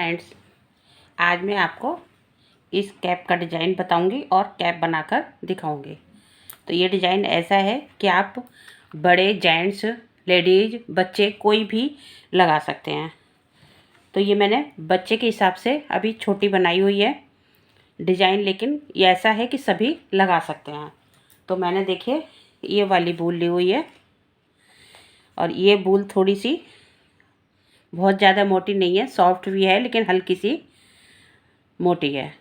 Friends, आज मैं आपको इस कैप का डिज़ाइन बताऊंगी और कैप बनाकर दिखाऊंगी। तो ये डिज़ाइन ऐसा है कि आप बड़े जेंट्स, लेडीज़, बच्चे कोई भी लगा सकते हैं। तो ये मैंने बच्चे के हिसाब से अभी छोटी बनाई हुई है डिज़ाइन, लेकिन ये ऐसा है कि सभी लगा सकते हैं। तो मैंने देखिए ये वाली बूल ली हुई है और ये बूल थोड़ी सी बहुत ज़्यादा मोटी नहीं है, सॉफ्ट भी है लेकिन हल्की सी मोटी है।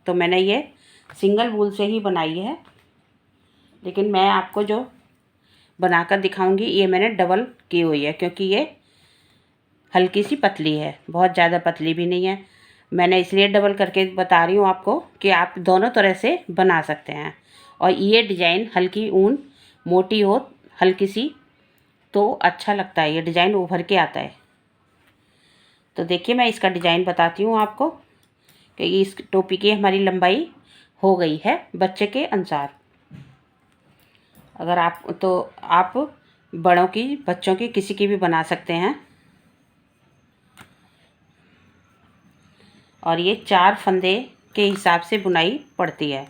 तो मैंने ये सिंगल वूल से ही बनाई है, लेकिन मैं आपको जो बनाकर दिखाऊंगी ये मैंने डबल की हुई है, क्योंकि ये हल्की सी पतली है, बहुत ज़्यादा पतली भी नहीं है। मैंने इसलिए डबल करके बता रही हूँ आपको कि आप दोनों तरह से बना सकते हैं। और ये डिज़ाइन हल्की ऊन मोटी हो हल्की सी तो अच्छा लगता है, ये डिज़ाइन उभर के आता है। तो देखिए मैं इसका डिज़ाइन बताती हूँ आपको कि इस टोपी की हमारी लंबाई हो गई है बच्चे के अनुसार। अगर आप बड़ों की, बच्चों की, किसी की भी बना सकते हैं। और ये 4 फंदे के हिसाब से बुनाई पड़ती है।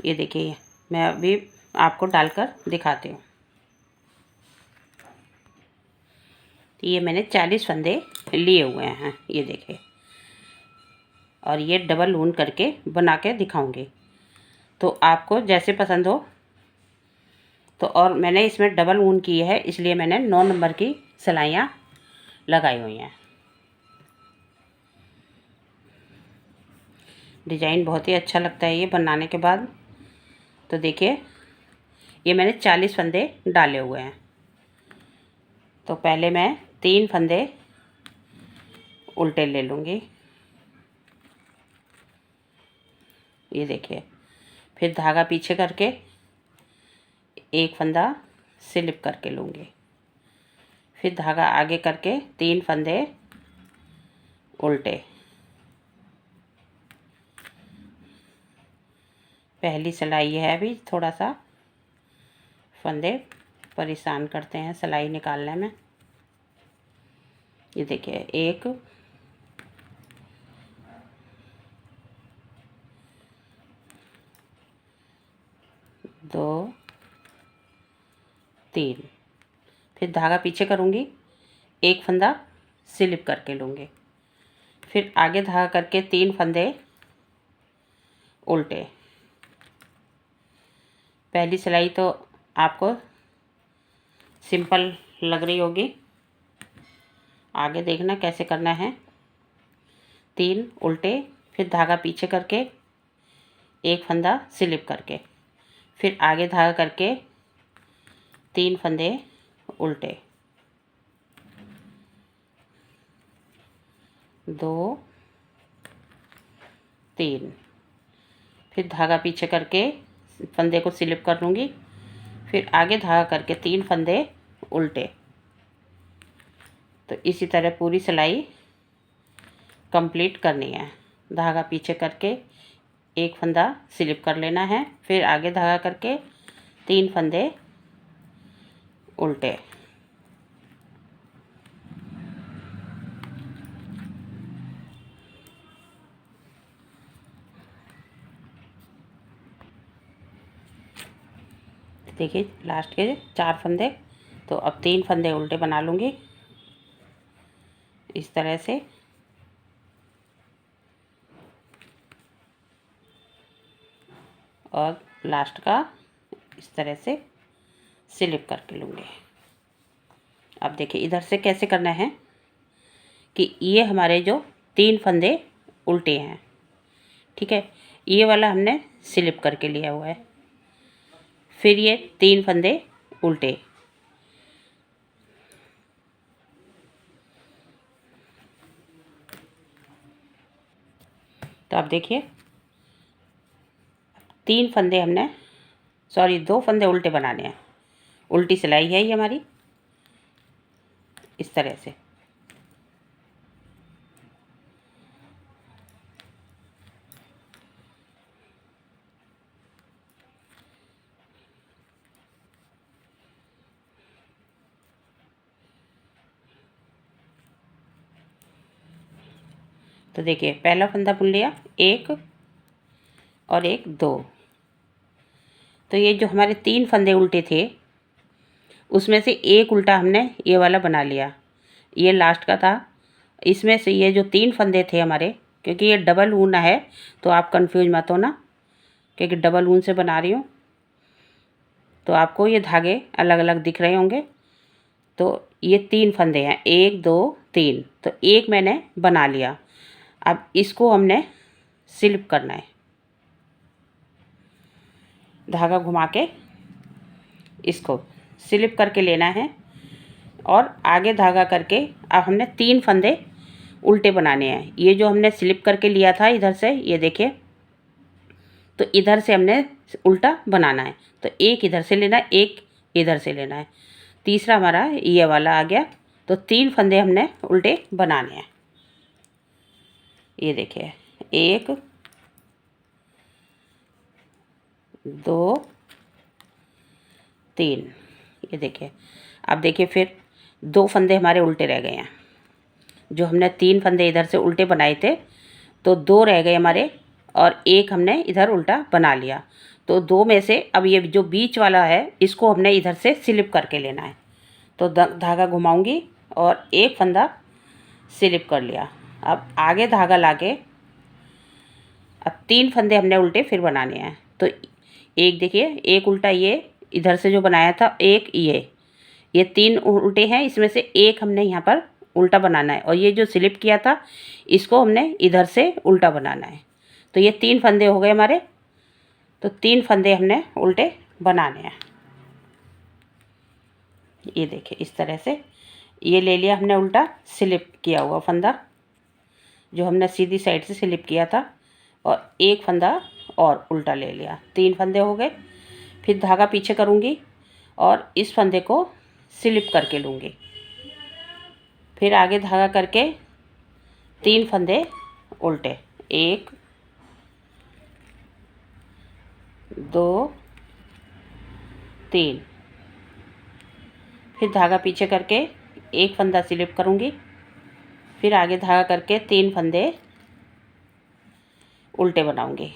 ये देखिए मैं अभी आपको डालकर दिखाती हूँ। तो ये मैंने 40 फंदे लिए हुए हैं, ये देखिए। और ये डबल ऊन करके बना के दिखाऊंगी, तो आपको जैसे पसंद हो। तो और मैंने इसमें डबल ऊन की है, इसलिए मैंने 9 नंबर की सिलाइयाँ लगाई हुई हैं। डिज़ाइन बहुत ही अच्छा लगता है ये बनाने के बाद। तो देखिए ये मैंने 40 फंदे डाले हुए हैं। तो पहले मैं 3 फंदे उल्टे ले लूँगी, ये देखिए। फिर धागा पीछे करके एक फंदा स्लिप करके लूँगी। फिर धागा आगे करके 3 फंदे उल्टे। पहली सिलाई है, अभी थोड़ा सा फंदे परेशान करते हैं सिलाई निकालने में। ये देखिए 1, 2, 3। फिर धागा पीछे करूँगी, एक फंदा स्लिप करके लूँगी। फिर आगे धागा करके 3 फंदे उल्टे। पहली सिलाई तो आपको सिंपल लग रही होगी, आगे देखना कैसे करना है। 3 उल्टे, फिर धागा पीछे करके एक फंदा स्लिप करके, फिर आगे धागा करके 3 फंदे उल्टे। 2, 3। फिर धागा पीछे करके फंदे को स्लिप कर लूँगी, फिर आगे धागा करके 3 फंदे उल्टे। तो इसी तरह पूरी सिलाई कंप्लीट करनी है। धागा पीछे करके एक फंदा स्लिप कर लेना है, फिर आगे धागा करके 3 फंदे उल्टे। देखिए लास्ट के 4 फंदे। तो अब 3 फंदे उल्टे बना लूँगी इस तरह से। और लास्ट का इस तरह से स्लिप करके लूँगी। अब देखिए इधर से कैसे करना है कि ये हमारे जो 3 फंदे उल्टे हैं, ठीक है, ये वाला हमने स्लिप करके लिया हुआ है। फिर ये 3 फंदे उल्टे। तो अब देखिए 3 फंदे हमने, सॉरी 2 फंदे उल्टे बनाने हैं। उल्टी सिलाई है ये हमारी इस तरह से। तो देखिए पहला फंदा बुन लिया, एक और एक, दो। तो ये जो हमारे 3 फंदे उल्टे थे उसमें से एक उल्टा हमने ये वाला बना लिया, ये लास्ट का था। इसमें से ये जो 3 फंदे थे हमारे, क्योंकि ये डबल ऊन है तो आप कंफ्यूज मत होना, क्योंकि डबल ऊन से बना रही हूँ तो आपको ये धागे अलग अलग दिख रहे होंगे। तो ये 3 फंदे हैं, 1 2 3, तो एक मैंने बना लिया। अब इसको हमने स्लिप करना है, धागा घुमा के इसको स्लिप करके लेना है और आगे धागा करके अब हमने 3 फंदे उल्टे बनाने हैं। ये जो हमने स्लिप करके लिया था इधर से, ये देखिए, तो इधर से हमने उल्टा बनाना है। तो एक इधर से लेना है, एक इधर से लेना है, तीसरा हमारा ये वाला आ गया। तो 3 फंदे हमने उल्टे बनाने हैं। ये देखिए 1 2 3, ये देखिए। अब देखिए फिर 2 फंदे हमारे उल्टे रह गए हैं। जो हमने 3 फंदे इधर से उल्टे बनाए थे तो 2 रह गए हमारे और एक हमने इधर उल्टा बना लिया। तो 2 में से अब ये जो बीच वाला है इसको हमने इधर से स्लिप करके लेना है। तो धागा घुमाऊंगी और एक फंदा स्लिप कर लिया। अब आगे धागा लाके अब 3 फंदे हमने उल्टे फिर बनाने हैं। तो एक देखिए, एक उल्टा ये इधर से जो बनाया था, एक ये 3 उल्टे हैं, इसमें से एक हमने यहाँ पर उल्टा बनाना है और ये जो स्लिप किया था इसको हमने इधर से उल्टा बनाना है। तो ये 3 फंदे हो गए हमारे। तो 3 फंदे हमने उल्टे बनाने हैं। ये देखिए इस तरह से ये ले लिया हमने उल्टा स्लिप किया हुआ फंदा, जो हमने सीधी साइड से स्लिप किया था, और एक फंदा और उल्टा ले लिया। 3 फंदे हो गए। फिर धागा पीछे करूँगी और इस फंदे को स्लिप करके लूँगी। फिर आगे धागा करके 3 फंदे उल्टे, 1 2 3। फिर धागा पीछे करके एक फंदा स्लिप करूँगी। फिर आगे धागा करके 3 फंदे उल्टे बनाऊँगी।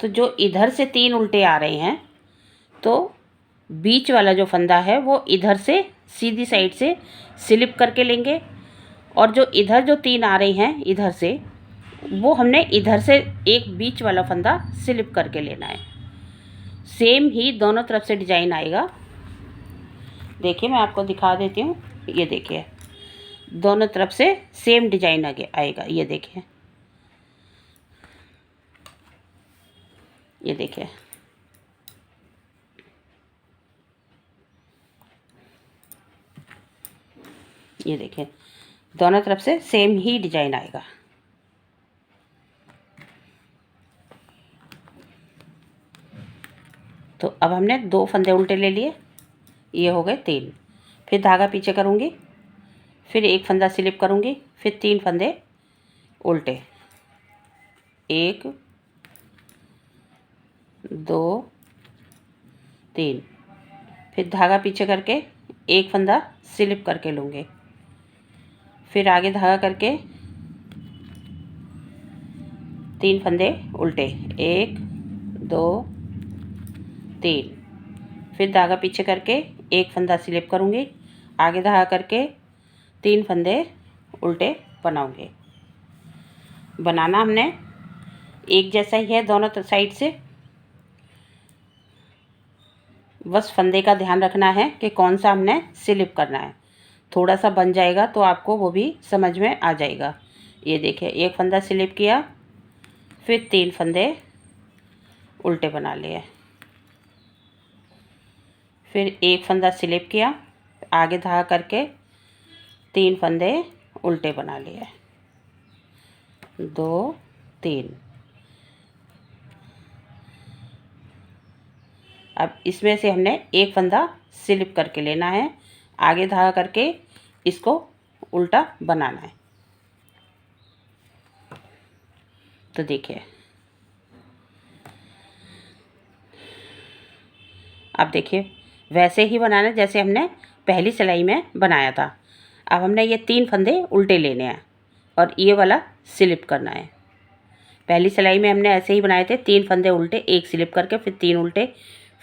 तो जो इधर से 3 उल्टे आ रहे हैं तो बीच वाला जो फंदा है वो इधर से सीधी साइड से स्लिप करके लेंगे, और जो इधर जो 3 आ रही हैं इधर से, वो हमने इधर से एक बीच वाला फंदा स्लिप करके लेना है। सेम ही दोनों तरफ से डिजाइन आएगा। देखिए मैं आपको दिखा देती हूँ। ये देखिए दोनों तरफ से सेम डिजाइन आगे आएगा। ये देखिए, ये देखिए, ये देखिए दोनों तरफ से सेम ही डिजाइन आएगा। तो अब हमने 2 फंदे उल्टे ले लिए, ये हो गए 3। फिर धागा पीछे करूँगी, फिर एक फंदा स्लिप करूँगी, फिर 3 फंदे उल्टे, 1 2 3। फिर धागा पीछे करके एक फंदा स्लिप करके लूँगी। फिर आगे धागा करके 3 फंदे उल्टे, 1 2 3। फिर धागा पीछे करके एक फंदा स्लिप करूँगी, आगे धागा करके 3 फंदे उल्टे बनाऊँगी। बनाना हमने एक जैसा ही है दोनों साइड से, बस फंदे का ध्यान रखना है कि कौन सा हमने स्लिप करना है। थोड़ा सा बन जाएगा तो आपको वो भी समझ में आ जाएगा। ये देखिए एक फंदा स्लिप किया, फिर 3 फंदे उल्टे बना लिए, फिर एक फंदा स्लिप किया, आगे धागा करके 3 फंदे उल्टे बना लिए, 2 3। अब इसमें से हमने एक फंदा स्लिप करके लेना है, आगे धागा करके इसको उल्टा बनाना है। तो देखिए अब देखिए वैसे ही बनाना जैसे हमने पहली सिलाई में बनाया था। अब हमने ये 3 फंदे उल्टे लेने हैं। और ये वाला स्लिप करना है। पहली सिलाई में हमने ऐसे ही बनाए थे, 3 फंदे उल्टे, एक स्लिप करके, फिर 3 उल्टे,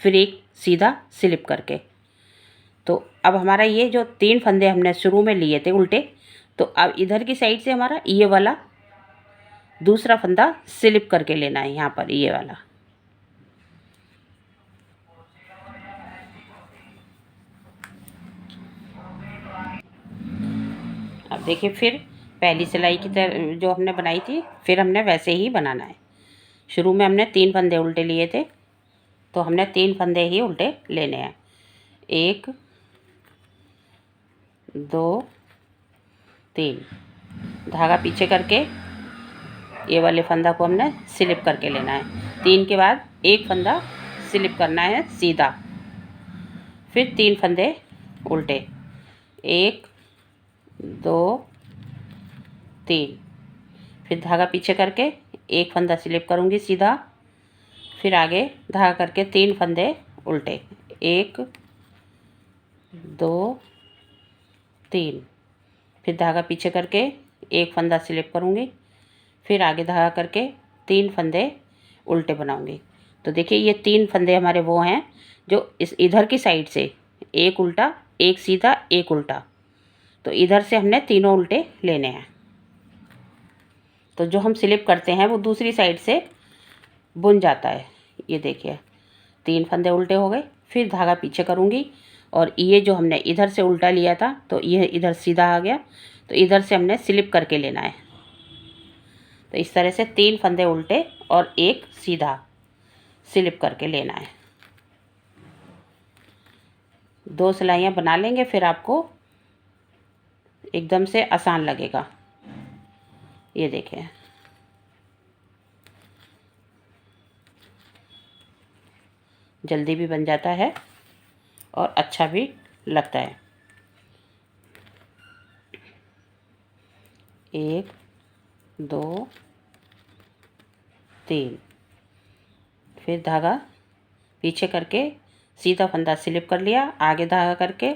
फिर एक सीधा स्लिप करके। तो अब हमारा ये जो 3 फंदे हमने शुरू में लिए थे उल्टे, तो अब इधर की साइड से हमारा ये वाला दूसरा फंदा स्लिप करके लेना है यहाँ पर, ये वाला। अब देखिए, फिर पहली सिलाई की तरह जो हमने बनाई थी, फिर हमने वैसे ही बनाना है। शुरू में हमने 3 फंदे उल्टे लिए थे, तो हमने 3 फंदे ही उल्टे लेने हैं। 1 2 3, धागा पीछे करके ये वाले फंदा को हमने स्लिप करके लेना है। 3 के बाद एक फंदा स्लिप करना है सीधा, फिर 3 फंदे उल्टे, 1 2 3, फिर धागा पीछे करके एक फंदा स्लिप करूँगी सीधा, फिर आगे धागा करके 3 फंदे उल्टे, 1 2 3, फिर धागा पीछे करके एक फंदा स्लिप करूँगी, फिर आगे धागा करके 3 फंदे उल्टे बनाऊँगी। तो देखिए, ये 3 फंदे हमारे वो हैं जो इस इधर की साइड से, एक उल्टा, एक सीधा, एक उल्टा, तो इधर से हमने तीनों उल्टे लेने हैं। तो जो हम स्लिप करते हैं वो दूसरी साइड से बुन जाता है। ये देखिए, 3 फंदे उल्टे हो गए, फिर धागा पीछे करूँगी, और ये जो हमने इधर से उल्टा लिया था, तो ये इधर सीधा आ गया, तो इधर से हमने स्लिप करके लेना है। तो इस तरह से 3 फंदे उल्टे और एक सीधा स्लिप करके लेना है। 2 सिलाइयाँ बना लेंगे, फिर आपको एकदम से आसान लगेगा। ये देखें, जल्दी भी बन जाता है और अच्छा भी लगता है। 1 2 3, फिर धागा पीछे करके सीधा फंदा स्लिप कर लिया, आगे धागा करके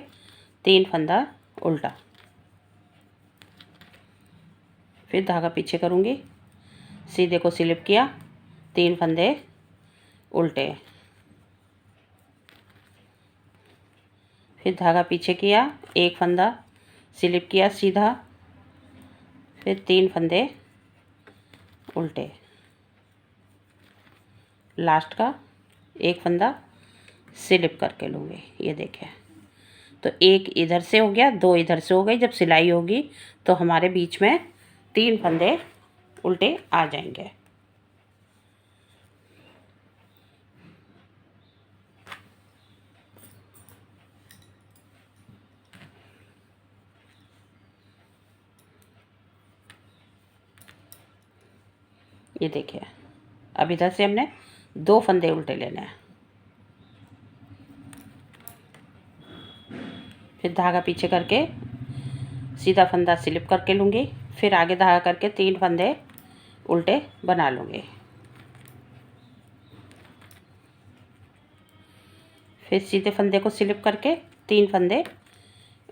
3 फंदा उल्टा, फिर धागा पीछे करूँगी, सीधे को स्लिप किया, 3 फंदे उल्टे, फिर धागा पीछे किया, एक फंदा स्लिप किया सीधा, फिर 3 फंदे उल्टे, लास्ट का एक फंदा स्लिप करके लूँगी। ये देखें, तो एक इधर से हो गया, 2 इधर से हो गई। जब सिलाई होगी तो हमारे बीच में 3 फंदे उल्टे आ जाएंगे। ये देखिए, अब इधर से हमने 2 फंदे उल्टे लेने हैं, फिर धागा पीछे करके सीधा फंदा स्लिप करके लूँगी, फिर आगे धागा करके 3 फंदे उल्टे बना लूँगी, फिर सीधे फंदे को स्लिप करके 3 फंदे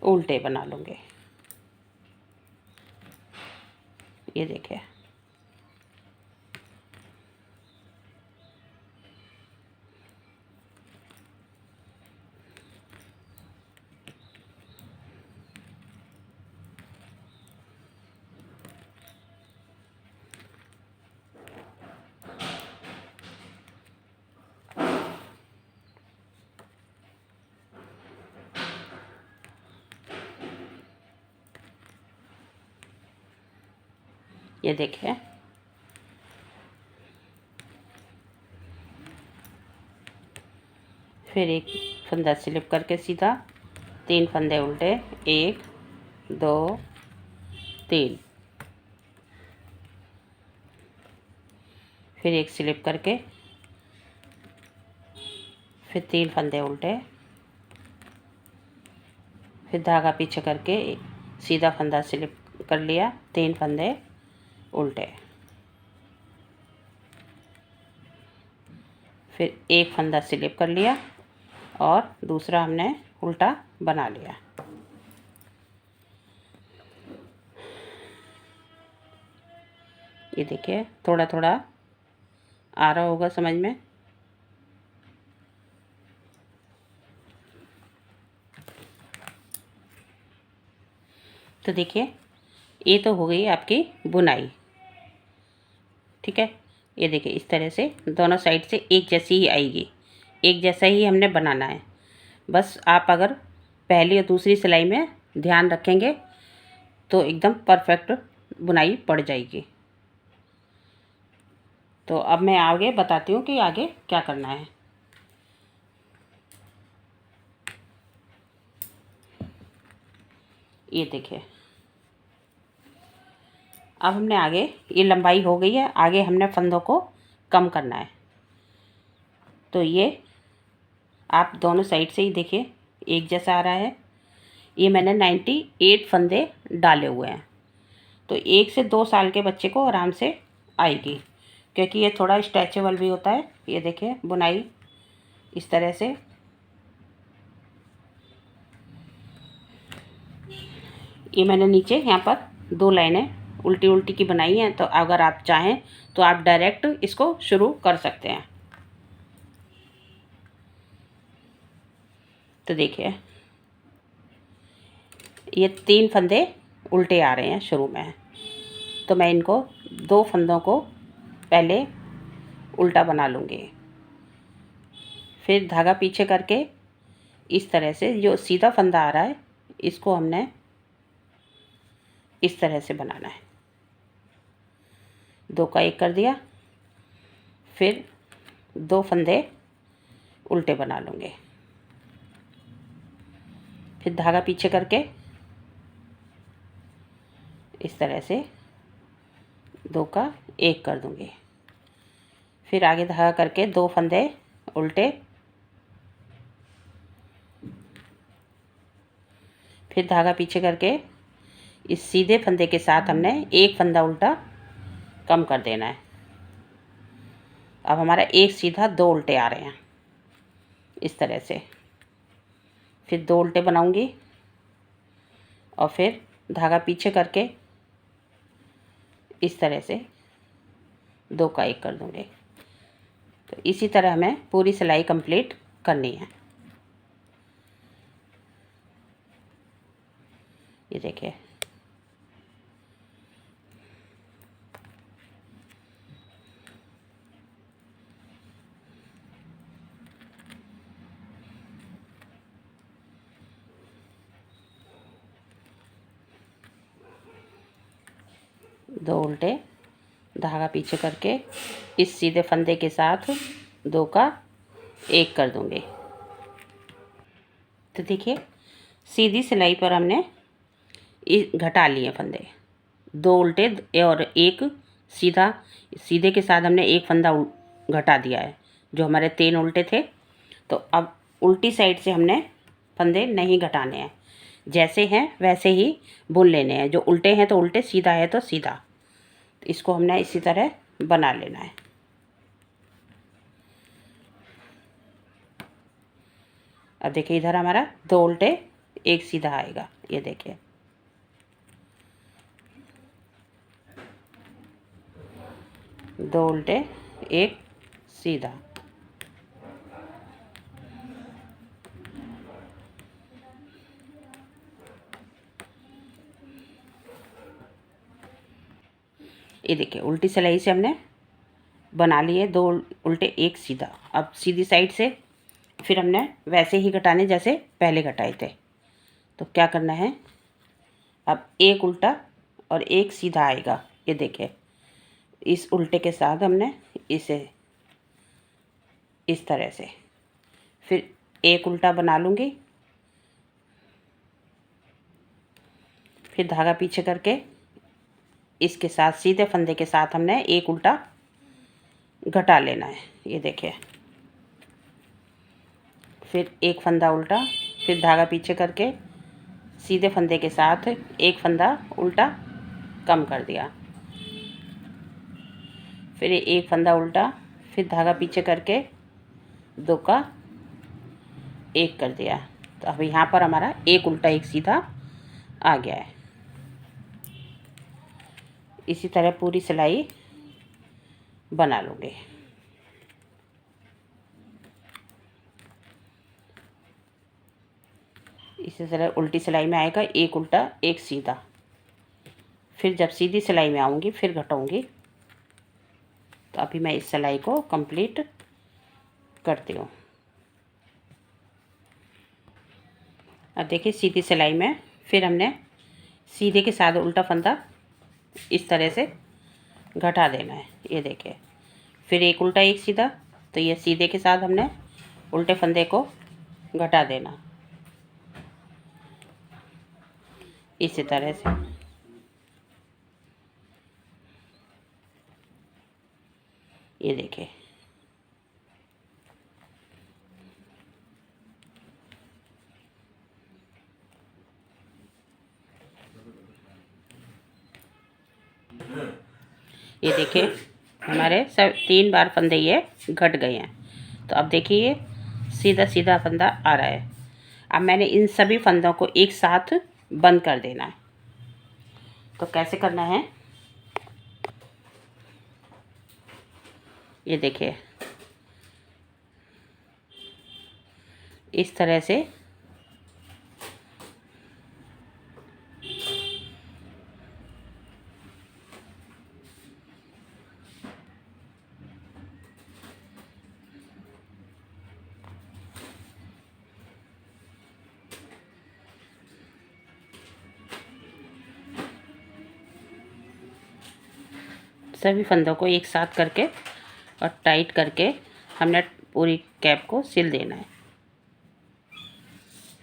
उल्टे बना लूँगी। ये देखिए, ये देखिए, फिर एक फंदा स्लिप करके सीधा, 3 फंदे उल्टे, 1 2 3, फिर एक स्लिप करके, फिर 3 फंदे उल्टे, फिर धागा पीछे करके सीधा फंदा स्लिप कर लिया, 3 फंदे उल्टे, फिर एक फंदा स्लिप कर लिया और दूसरा हमने उल्टा बना लिया। ये देखिए थोड़ा थोड़ा आ रहा होगा समझ में। तो देखिए ये तो हो गई आपकी बुनाई। ठीक है, ये देखिए इस तरह से दोनों साइड से एक जैसी ही आएगी, एक जैसा ही हमने बनाना है। बस आप अगर पहली और दूसरी सिलाई में ध्यान रखेंगे तो एकदम परफेक्ट बुनाई पड़ जाएगी। तो अब मैं आगे बताती हूँ कि आगे क्या करना है। ये देखिए अब हमने आगे, ये लंबाई हो गई है, आगे हमने फंदों को कम करना है। तो ये आप दोनों साइड से ही देखिए एक जैसा आ रहा है। ये मैंने 98 फंदे डाले हुए हैं। तो 1 से 2 साल के बच्चे को आराम से आएगी, क्योंकि ये थोड़ा स्ट्रेचेबल भी होता है। ये देखिए बुनाई इस तरह से। ये मैंने नीचे यहाँ पर 2 लाइनें उल्टी उल्टी की बनाई हैं। तो अगर आप चाहें तो आप डायरेक्ट इसको शुरू कर सकते हैं। तो देखिए ये 3 फंदे उल्टे आ रहे हैं शुरू में। तो मैं इनको 2 फंदों को पहले उल्टा बना लूँगी, फिर धागा पीछे करके इस तरह से जो सीधा फंदा आ रहा है इसको हमने इस तरह से बनाना है। 2 का 1 कर दिया, फिर 2 फंदे उल्टे बना लूँगे, फिर धागा पीछे करके इस तरह से 2 का 1 कर दूँगी, फिर आगे धागा करके 2 फंदे उल्टे, फिर धागा पीछे करके इस सीधे फंदे के साथ हमने 1 फंदा उल्टा कम कर देना है। अब हमारा एक सीधा 2 उल्टे आ रहे हैं इस तरह से। फिर 2 उल्टे बनाऊंगी और फिर धागा पीछे करके इस तरह से 2 का 1 कर दूंगी। तो इसी तरह हमें पूरी सिलाई कंप्लीट करनी है। ये देखिए दो उल्टे, धागा पीछे करके इस सीधे फंदे के साथ 2 का 1 कर दूंगी। तो देखिए सीधी सिलाई पर हमने घटा लिए फंदे, 2 उल्टे और 1 सीधा। सीधे के साथ हमने 1 फंदा घटा दिया है, जो हमारे 3 उल्टे थे। तो अब उल्टी साइड से हमने फंदे नहीं घटाने हैं, जैसे हैं वैसे ही बुन लेने हैं। जो उल्टे हैं तो उल्टे, सीधा है तो सीधा। तो इसको हमने इसी तरह बना लेना है। अब देखिए इधर हमारा 2 उल्टे 1 सीधा आएगा। ये देखिए 2 उल्टे 1 सीधा। ये देखिए उल्टी सिलाई से हमने बना लिए 2 उल्टे 1 सीधा। अब सीधी साइड से फिर हमने वैसे ही घटाने जैसे पहले घटाए थे। तो क्या करना है, अब 1 उल्टा और 1 सीधा आएगा। ये देखिए इस उल्टे के साथ हमने इसे इस तरह से, फिर 1 उल्टा बना लूँगी, फिर धागा पीछे करके इसके साथ सीधे फंदे के साथ हमने 1 उल्टा घटा लेना है। ये देखिए फिर 1 फंदा उल्टा, फिर धागा पीछे करके सीधे फंदे के साथ 1 फंदा उल्टा कम कर दिया, फिर 1 फंदा उल्टा, फिर धागा पीछे करके 2 का 1 कर दिया। तो अब यहाँ पर हमारा 1 उल्टा 1 सीधा आ गया है। इसी तरह पूरी सिलाई बना लूँगी। इसी तरह उल्टी सिलाई में आएगा, एक उल्टा एक सीधा। फिर जब सीधी सिलाई में आऊँगी फिर घटाऊँगी। तो अभी मैं इस सिलाई को कंप्लीट करती हूँ। अब देखिए सीधी सिलाई में फिर हमने सीधे के साथ उल्टा फंदा इस तरह से घटा देना है। ये देखिए, फिर एक उल्टा एक सीधा, तो ये सीधे के साथ हमने उल्टे फंदे को घटा देना इसी तरह से। ये देखिए, ये देखिए हमारे सब 3 बार फंदे ये घट गए हैं। तो अब देखिए ये सीधा सीधा फंदा आ रहा है। अब मैंने इन सभी फंदों को एक साथ बंद कर देना है। तो कैसे करना है, ये देखिए इस तरह से सभी फंदों को एक साथ करके और टाइट करके हमने पूरी कैप को सिल देना है।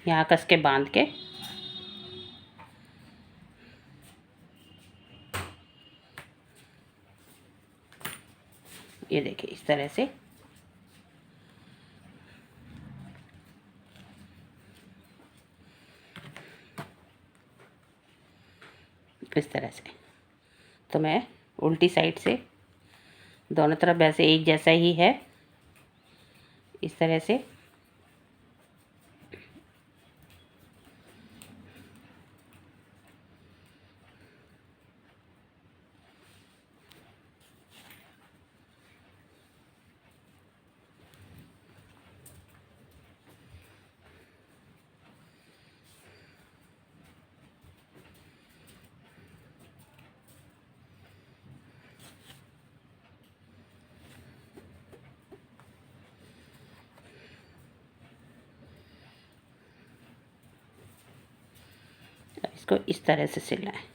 यहाँ कस के बांध के ये देखिए इस तरह से इस तरह से। तो मैं उल्टी साइड से दोनों तरफ वैसे एक जैसा ही है, इस तरह से इसको इस तरह से सिलना है।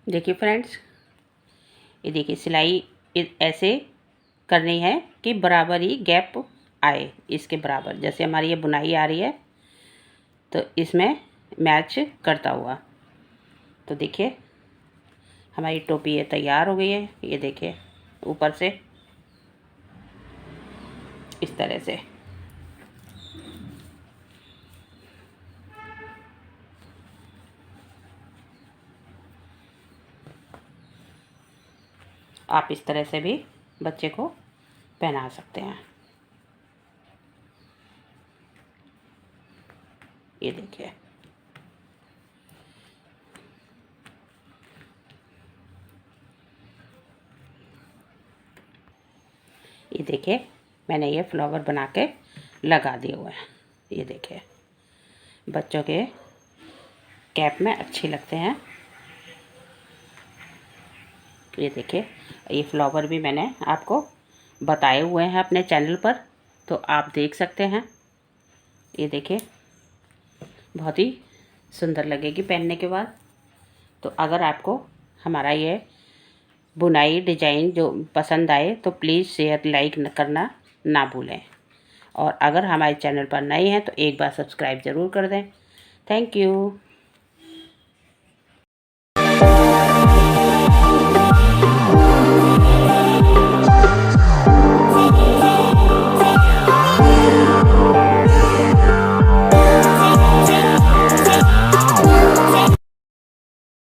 देखिए फ्रेंड्स, ये देखिए सिलाई ऐसे करनी है कि बराबर ही गैप आए, इसके बराबर। जैसे हमारी ये बुनाई आ रही है तो इसमें मैच करता हुआ। तो देखिए हमारी टोपी ये तैयार हो गई है। ये देखिए ऊपर से इस तरह से। आप इस तरह से भी बच्चे को पहना सकते हैं। ये देखिए, ये देखिए मैंने ये फ्लावर बना के लगा दिए हुए हैं। ये देखिए बच्चों के कैप में अच्छे लगते हैं। ये देखिए ये फ्लावर भी मैंने आपको बताए हुए हैं अपने चैनल पर, तो आप देख सकते हैं। ये देखिए बहुत ही सुंदर लगेगी पहनने के बाद। तो अगर आपको हमारा ये बुनाई डिजाइन जो पसंद आए तो प्लीज़ शेयर लाइक करना ना भूलें। और अगर हमारे चैनल पर नए हैं तो एक बार सब्सक्राइब ज़रूर कर दें। Thank you.